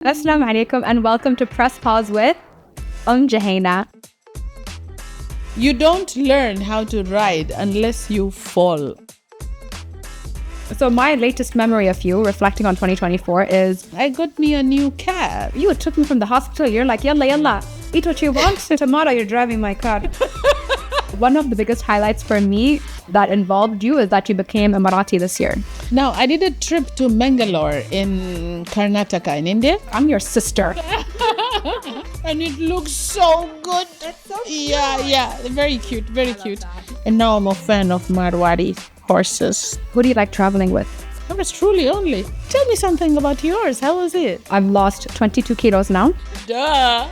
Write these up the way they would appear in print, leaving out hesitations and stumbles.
Assalamu alaikum and welcome to Press Pause with Jouhayna. You don't learn how to ride unless you fall. So my latest memory of you, reflecting on 2024, is I got me a new car. you took me from the hospital. You're like, yalla, eat what you want. Tomorrow you're driving my car. One of the biggest highlights for me that involved you is that you became Emirati this year. Now, I did a trip to Mangalore in Karnataka in India. I'm your sister. And it looks so good. It's so cute. Yeah, very cute, very cute. And now I'm a fan of Marwari horses. Who do you like traveling with? I was truly only. Tell me something about yours. How was it? I've lost 22 kilos now. Duh.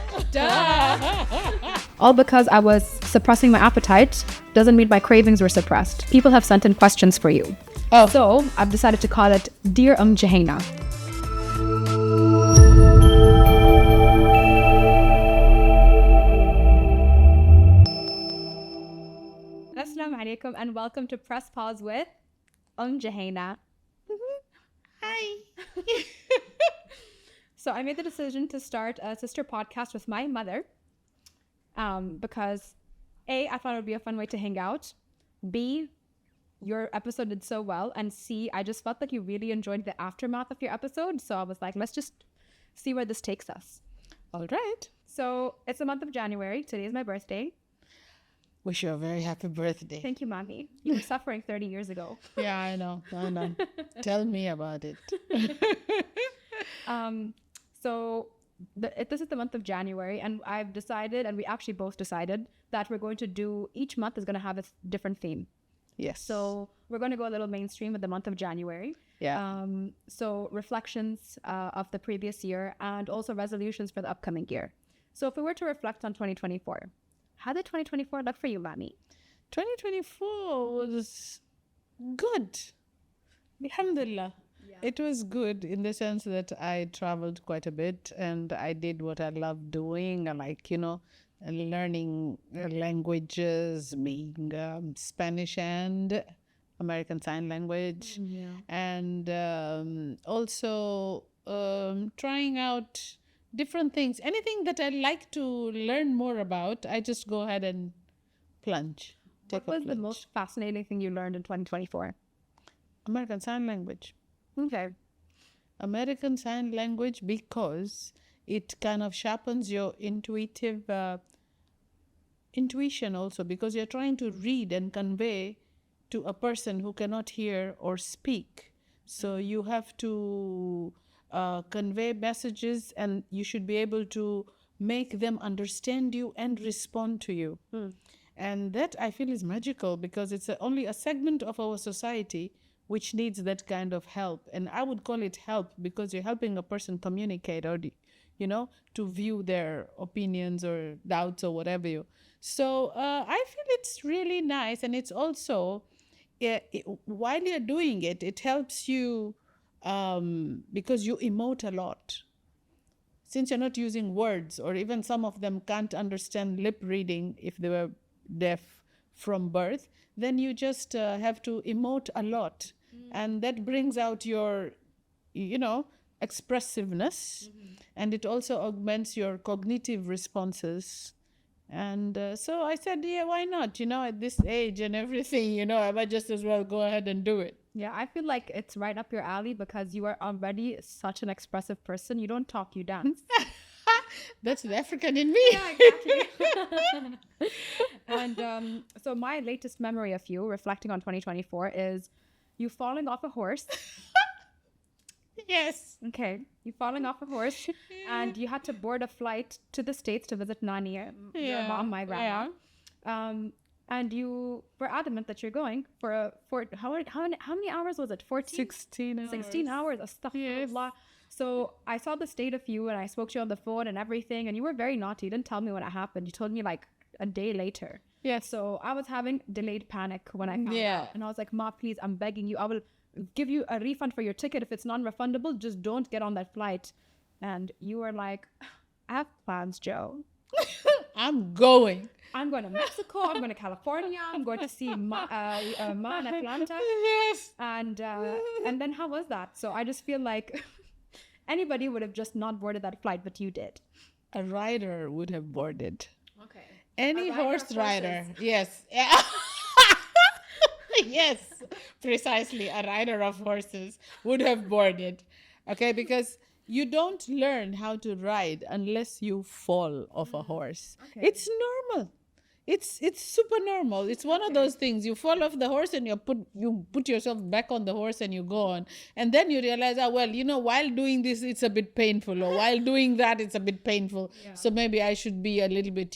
All because I was suppressing my appetite doesn't mean my cravings were suppressed. People have sent in questions for you. Oh. So I've decided to call it Dear Jouhayna. Assalamu alaikum and welcome to Press Pause with Jouhayna. Hi. So I made the decision to start a sister podcast with my mother because A, I thought it would be a fun way to hang out. B, your episode did so well. And C, I just felt like you really enjoyed the aftermath of your episode. So I was like, let's just see where this takes us. All right. So it's the month of January. Today is my birthday. Wish you a very happy birthday. Thank you, Mommy. You were suffering 30 years ago. Yeah, I know. Tell me about it. This is the month of January, and I've decided, and we actually both decided, that we're going to do, each month is going to have a different theme. Yes. So we're going to go a little mainstream with the month of January. Yeah. So reflections of the previous year and also resolutions for the upcoming year. So if we were to reflect on 2024, how did 2024 look for you, Mami? 2024 was good. Alhamdulillah. Yeah. It was good in the sense that I traveled quite a bit and I did what I love doing. I like, learning languages, being Spanish and American Sign Language. Yeah. And also trying out different things. Anything that I like to learn more about, I just go ahead and plunge. What was the most fascinating thing you learned in 2024? American Sign Language. Okay. American Sign Language, because it kind of sharpens your intuition also, because you're trying to read and convey to a person who cannot hear or speak. So you have to convey messages, and you should be able to make them understand you and respond to you. And that, I feel, is magical, because it's only a segment of our society which needs that kind of help. And I would call it help, because you're helping a person communicate, or to view their opinions or doubts or whatever. So I feel it's really nice. And it's also, while you're doing it, it helps you because you emote a lot. Since you're not using words, or even some of them can't understand lip reading if they were deaf from birth, then you just have to emote a lot. And that brings out your, expressiveness. And it also augments your cognitive responses. And so I said, yeah, why not? At this age and everything, I might just as well go ahead and do it. Yeah, I feel like it's right up your alley because you are already such an expressive person. You don't talk, you dance. That's the African in me. Yeah, exactly. And so my latest memory of you, reflecting on 2024, is you falling off a horse. Yes. Okay, you falling off a horse, and you had to board a flight to the States to visit Nani, your mom, my grandma. Yeah. And you were adamant that you're going for how many hours was it? 14? 16 hours. 16 hours. Astaghfirullah. Yes. So I saw the state of you, and I spoke to you on the phone and everything, and you were very naughty. You didn't tell me when it happened. You told me like a day later. Yes. So I was having delayed panic when I found out. And I was like, Ma, please, I'm begging you. I will give you a refund for your ticket. If it's non-refundable, just don't get on that flight. And you were like, I have plans, Joe. I'm going. I'm going to Mexico. I'm going to California. I'm going to see Ma in Atlanta. Yes. And then how was that? So I just feel like Anybody would have just not boarded that flight, but you did. A rider would have boarded. Okay. Any rider horse of rider. horses. Yes. Yes, precisely. A rider of horses would have boarded. Okay, because you don't learn how to ride unless you fall off a horse. Okay. It's normal. It's super normal. It's one of those things. You fall off the horse and you put yourself back on the horse and you go on. And then you realize, while doing this, it's a bit painful. Or while doing that, it's a bit painful. Yeah. So maybe I should be a little bit,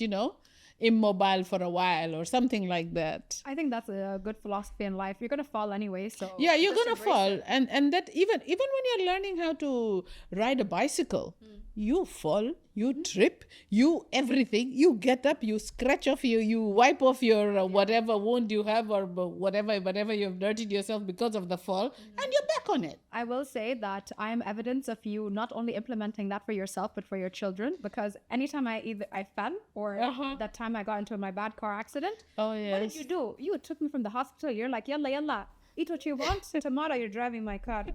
immobile for a while or something like that. I think that's a good philosophy in life. You're going to fall anyway. So Yeah, you're just going to embrace fall. it. And that even when you're learning how to ride a bicycle, you fall, you trip, you everything, you get up, you scratch off, you wipe off your whatever wound you have or whatever you've dirtied yourself because of the fall, and you're back on it. I will say that I am evidence of you not only implementing that for yourself, but for your children, because anytime I fell or that time I got into my bad car accident, Oh, yes. what did you do? You took me from the hospital. You're like, yalla, yalla, eat what you want. Tomorrow you're driving my car.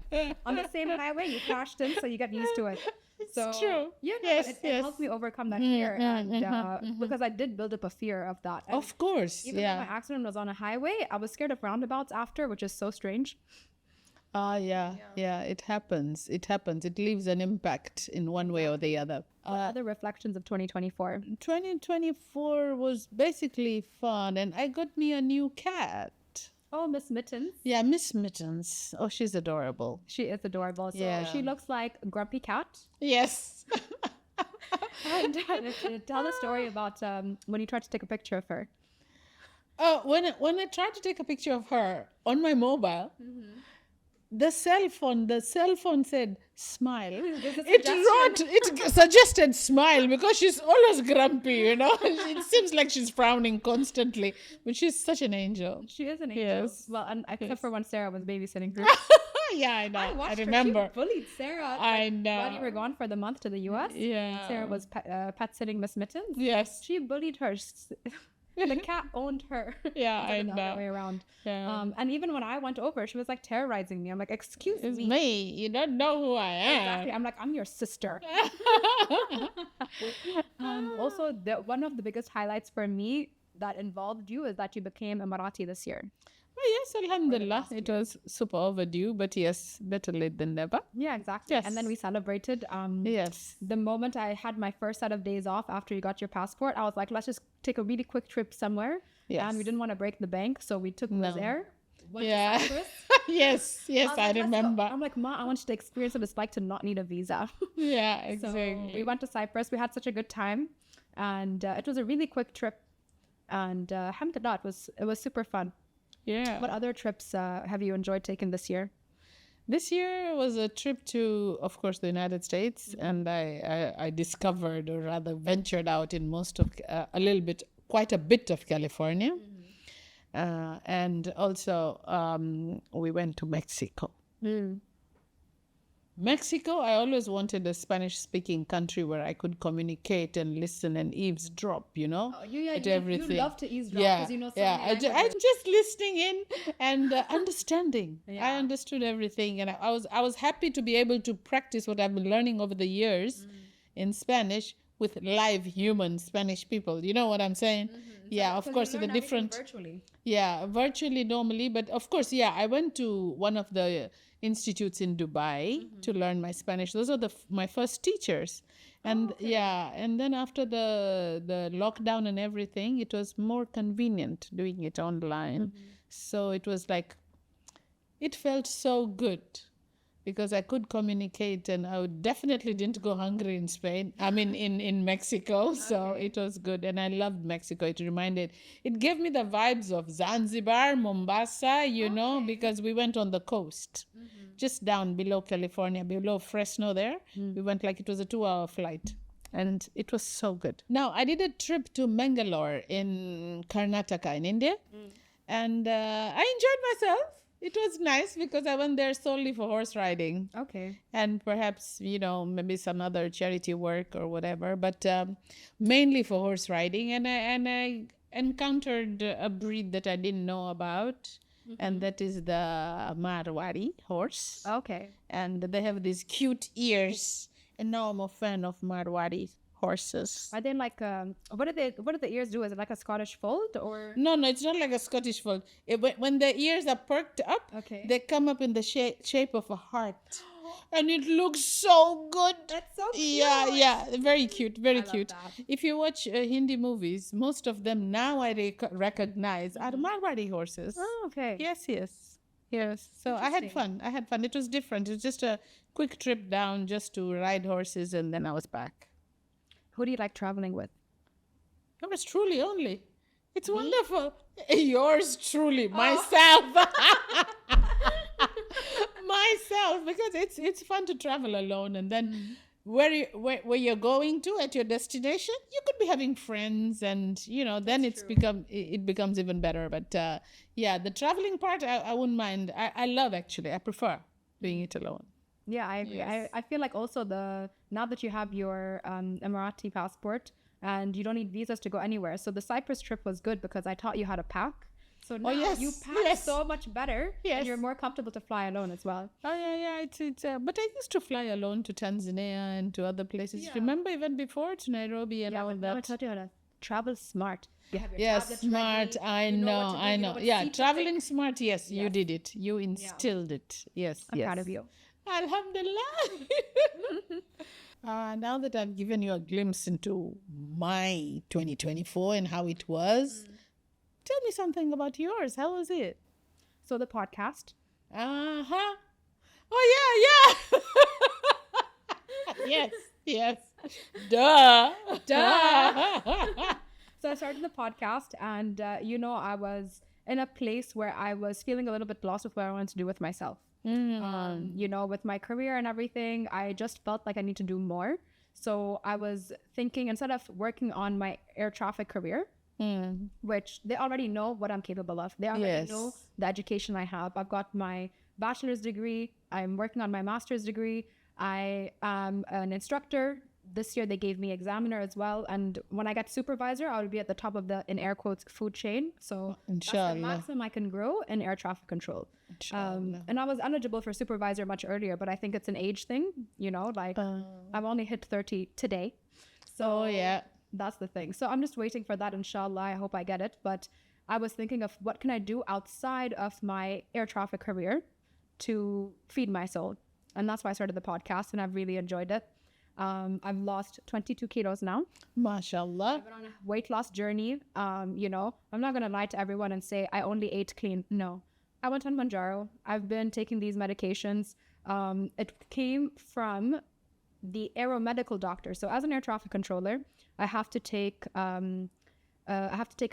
On the same highway, you crashed in, so you get used to it. It's So, true. It helped me overcome that fear. Because I did build up a fear of that. And Of course, even though my accident was on a highway, I was scared of roundabouts after, which is so strange. Yeah, it happens. It leaves an impact in one way or the other. Other reflections of 2024. 2024 was basically fun, and I got me a new cat. Oh, Miss Mittens. Yeah, Miss Mittens. Oh, she's adorable. She is adorable. So Yeah. she looks like a grumpy cat. Yes. And tell the story about when you tried to take a picture of her. Oh, when I tried to take a picture of her on my mobile, the cell phone said smile. It suggested smile because she's always grumpy, It seems like she's frowning constantly, but she's such an angel. She is an angel. Yes. Well, and except for when Sarah was babysitting her. Yeah, I know. I watched her. remember. She bullied Sarah. I know. While you were gone for the month to the US. Yeah. Sarah was pet sitting Miss Mittens. Yes. She bullied her. The cat owned her. Yeah, I The other know. way around. Yeah. And even when I went over, she was like terrorizing me. I'm like, excuse It's me. me. You don't know who I am. Exactly. I'm like, I'm your sister. Also, one of the biggest highlights for me that involved you is that you became Emirati this year. Oh, yes, Alhamdulillah. It was super overdue, but yes, better late than never. Yeah, exactly. Yes. And then we celebrated. Yes. The moment I had my first set of days off after you got your passport, I was like, let's just take a really quick trip somewhere. Yes. And we didn't want to break the bank, so we took No. Wizz Air. Went to Yeah. Cyprus. Yes, I was I like, "Let's go." remember. I'm like, Ma, I want you to experience what it's like to not need a visa. Yeah, So exactly. we went to Cyprus. We had such a good time, and it was a really quick trip. And alhamdulillah, it was super fun. Yeah. What other trips have you enjoyed taking this year? This year was a trip to, of course, the United States, and I discovered, or rather ventured out in quite a bit of California. And also we went to Mexico. Mexico, I always wanted a Spanish-speaking country where I could communicate and listen and eavesdrop, at everything. You love to eavesdrop Yeah, because you know so yeah. many I'm languages. just listening in and understanding. Yeah. I understood everything, and I was happy to be able to practice what I've been learning over the years in Spanish with live human Spanish people. You know what I'm saying? Yeah, of course, the different. Virtually. Yeah, virtually normally, but of course, yeah, I went to one of the institutes in Dubai to learn my Spanish. Those are my first teachers. And and then after the lockdown and everything, it was more convenient doing it online. So it was like, it felt so good because I could communicate, and I definitely didn't go hungry in Spain. I mean, in Mexico. So it was good. And I loved Mexico. It gave me the vibes of Zanzibar, Mombasa, because we went on the coast, just down below California, below Fresno there. We went it was a 2-hour flight. And it was so good. Now, I did a trip to Mangalore in Karnataka in India. And I enjoyed myself. It was nice because I went there solely for horse riding. Okay. And perhaps, maybe some other charity work or whatever, but mainly for horse riding. And I encountered a breed that I didn't know about. and that is the Marwari horse. Okay. And they have these cute ears. And now I'm a fan of Marwari horses. Are they like what do the ears do? Is it like a Scottish fold or No, it's not like a Scottish fold. When the ears are perked up, Okay. they come up in the shape of a heart. And it looks so good. That's so cute. Yeah, very cute, very love cute. that. If you watch Hindi movies, most of them now I recognize are Marwari horses. Oh, okay. Yes. So I had fun. It was different. It was just a quick trip down just to ride horses, and then I was back. Who do you like traveling with? It was truly only. It's wonderful. Yours truly, myself. Myself, because it's fun to travel alone, and then where you're going to at your destination, you could be having friends, and then it becomes even better. But the traveling part, I wouldn't mind. I prefer doing it alone. Yeah, I agree. Yes. I feel like also now that you have your Emirati passport and you don't need visas to go anywhere. So the Cyprus trip was good because I taught you how to pack. So now you pack so much better. Yes. And you're more comfortable to fly alone as well. Oh yeah. It's but I used to fly alone to Tanzania and to other places. Yeah. Remember even before to Nairobi and all I that. taught you how to travel smart. You have your Yes, tablets smart. ready, I you know. what to do, you know what Yeah, seat to traveling pick. smart. Yes, you Yes. did it. You instilled it. Yes, I'm proud of you. Alhamdulillah. Now that I've given you a glimpse into my 2024 and how it was, tell me something about yours. How was it? So the podcast. Uh-huh. Oh, yeah. Yes. Duh. So I started the podcast and, I was in a place where I was feeling a little bit lost with what I wanted to do with myself. With my career and everything, I just felt like I need to do more. So I was thinking, instead of working on my air traffic career, which they already know what I'm capable of. They already know the education I have. I've got my bachelor's degree. I'm working on my master's degree. I am an instructor. This year they gave me examiner as well. And when I get supervisor, I will be at the top of the, in air quotes, food chain. So that's the maximum I can grow in air traffic control. And I was eligible for supervisor much earlier, but I think it's an age thing, I've only hit 30 today. So that's the thing. So I'm just waiting for that, inshallah. I hope I get it. But I was thinking of what can I do outside of my air traffic career to feed my soul. And that's why I started the podcast, and I've really enjoyed it. I've lost 22 kilos now. MashaAllah. I've been on a weight loss journey. I'm not going to lie to everyone and say I only ate clean. No. I went on Mounjaro. I've been taking these medications. It came from the aeromedical doctor. So as an air traffic controller, I have to take a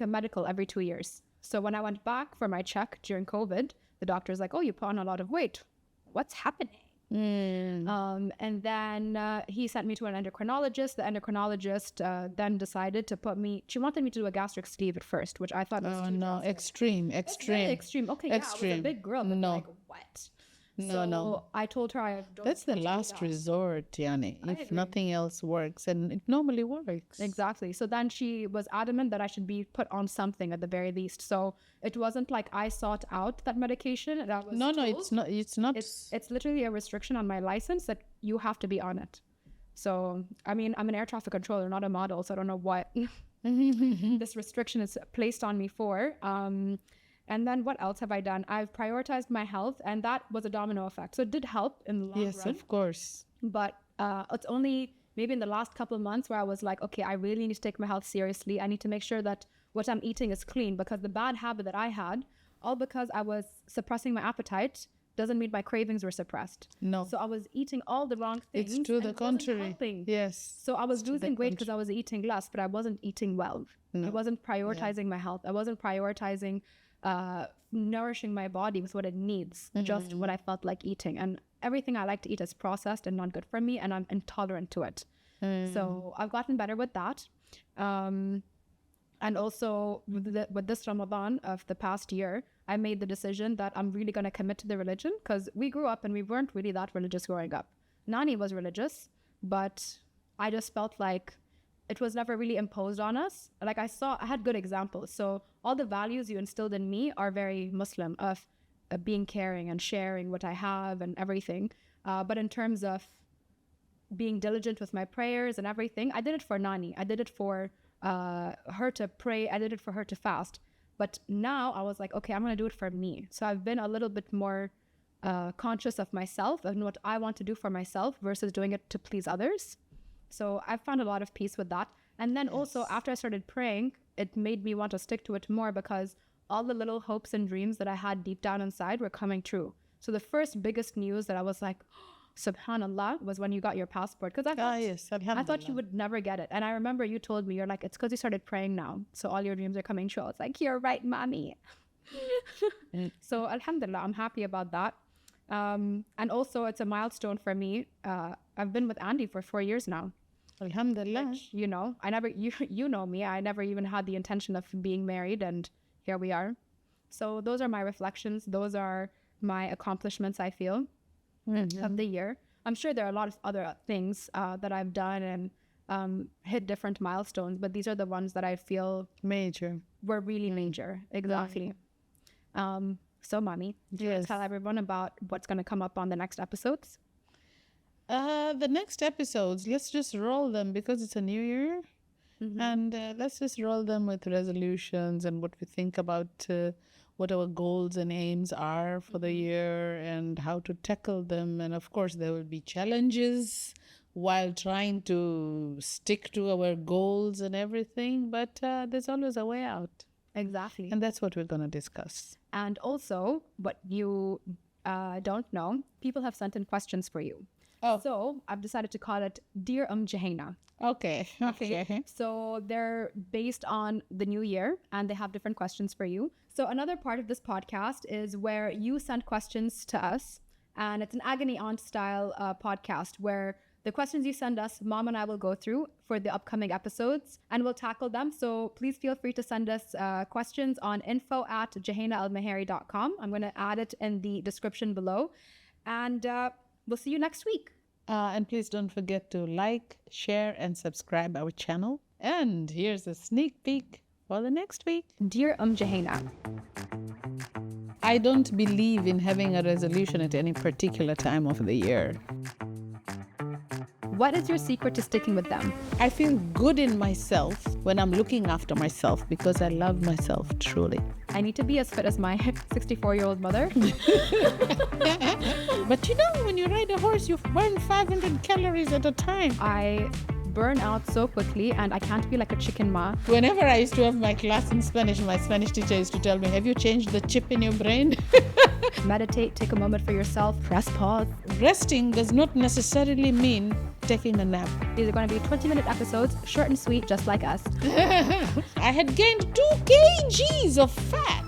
medical every 2 years. So when I went back for my check during COVID, the doctor's like, "Oh, you put on a lot of weight. What's happening?" And then he sent me to an endocrinologist. The endocrinologist then decided to she wanted me to do a gastric sleeve at first, which I thought was extreme. extreme. Okay, I was a big girl, but what? No. I told her That's the last resort, Yani. If nothing else works, and it normally works. Exactly. So then she was adamant that I should be put on something at the very least. So it wasn't like I sought out that medication. That was it's not. It's literally a restriction on my license that you have to be on it. So I mean, I'm an air traffic controller, not a model, so I don't know what this restriction is placed on me for. And then what else have I done? I've prioritized my health, and that was a domino effect. So it did help in the long run. Yes, of course. But it's only maybe in the last couple of months where I was like, okay, I really need to take my health seriously. I need to make sure that what I'm eating is clean, because the bad habit that I had, all because I was suppressing my appetite, doesn't mean my cravings were suppressed. No. So I was eating all the wrong things. It's to the contrary. Yes. So I was losing weight because I was eating less, but I wasn't eating well. No. I wasn't prioritizing my health. I wasn't prioritizing nourishing my body with what it needs, just what I felt like eating. And everything I like to eat is processed and not good for me, and I'm intolerant to it. So I've gotten better with that. And also with this Ramadan of the past year, I made the decision that I'm really going to commit to the religion, because we grew up and we weren't really that religious growing up. Nani was religious, but I just felt like it was never really imposed on us. Like I had good examples. So all the values you instilled in me are very Muslim, of being caring and sharing what I have and everything. But in terms of being diligent with my prayers and everything, I did it for Nani. I did it for her to pray. I did it for her to fast. But now I was like, okay, I'm going to do it for me. So I've been a little bit more conscious of myself and what I want to do for myself versus doing it to please others. So I've found a lot of peace with that. And then also after I started praying, it made me want to stick to it more, because all the little hopes and dreams that I had deep down inside were coming true. So the first biggest news that I was like, subhanallah, was when you got your passport. Because I thought you would never get it. And I remember you told me, you're like, it's because you started praying now, so all your dreams are coming true. I was like, you're right, mommy. So alhamdulillah, I'm happy about that. And also it's a milestone for me. I've been with Andy for 4 years now. Alhamdulillah. Which, you know, you know me, I never even had the intention of being married, and here we are. So those are my reflections. Those are my accomplishments, I feel, of the year. I'm sure there are a lot of other things that I've done and hit different milestones, but these are the ones that I feel were really major. Exactly. So mommy, do you tell everyone about what's going to come up on the next episodes? The next episodes, let's just roll them, because it's a new year. And let's just roll them with resolutions and what we think about what our goals and aims are for the year and how to tackle them. And of course, there will be challenges while trying to stick to our goals and everything. But there's always a way out. Exactly. And that's what we're going to discuss. And also, what you don't know, people have sent in questions for you. Oh. So I've decided to call it Dear Jouhayna. Okay. So they're based on the new year and they have different questions for you. So another part of this podcast is where you send questions to us, and it's an agony aunt style podcast where the questions you send us, Mom and I will go through for the upcoming episodes and we'll tackle them. So please feel free to send us questions on info@𝐬𝐮𝐬𝐜𝐫𝐢𝐛𝐞. I'm going to add it in the description below. And we'll see you next week. And please don't forget to like, share, and subscribe our channel. And here's a sneak peek for the next week. Dear Jouhayna, I don't believe in having a resolution at any particular time of the year. What is your secret to sticking with them? I feel good in myself when I'm looking after myself, because I love myself truly. I need to be as fit as my 64-year-old mother. But you know, when you ride a horse, you burn 500 calories at a time. I burn out so quickly and I can't be like a chicken ma. Whenever I used to have my class in Spanish, my Spanish teacher used to tell me, have you changed the chip in your brain? Meditate, take a moment for yourself, press pause. Resting does not necessarily mean taking a nap. These are going to be 20-minute episodes, short and sweet, just like us. I had gained 2 kgs of fat.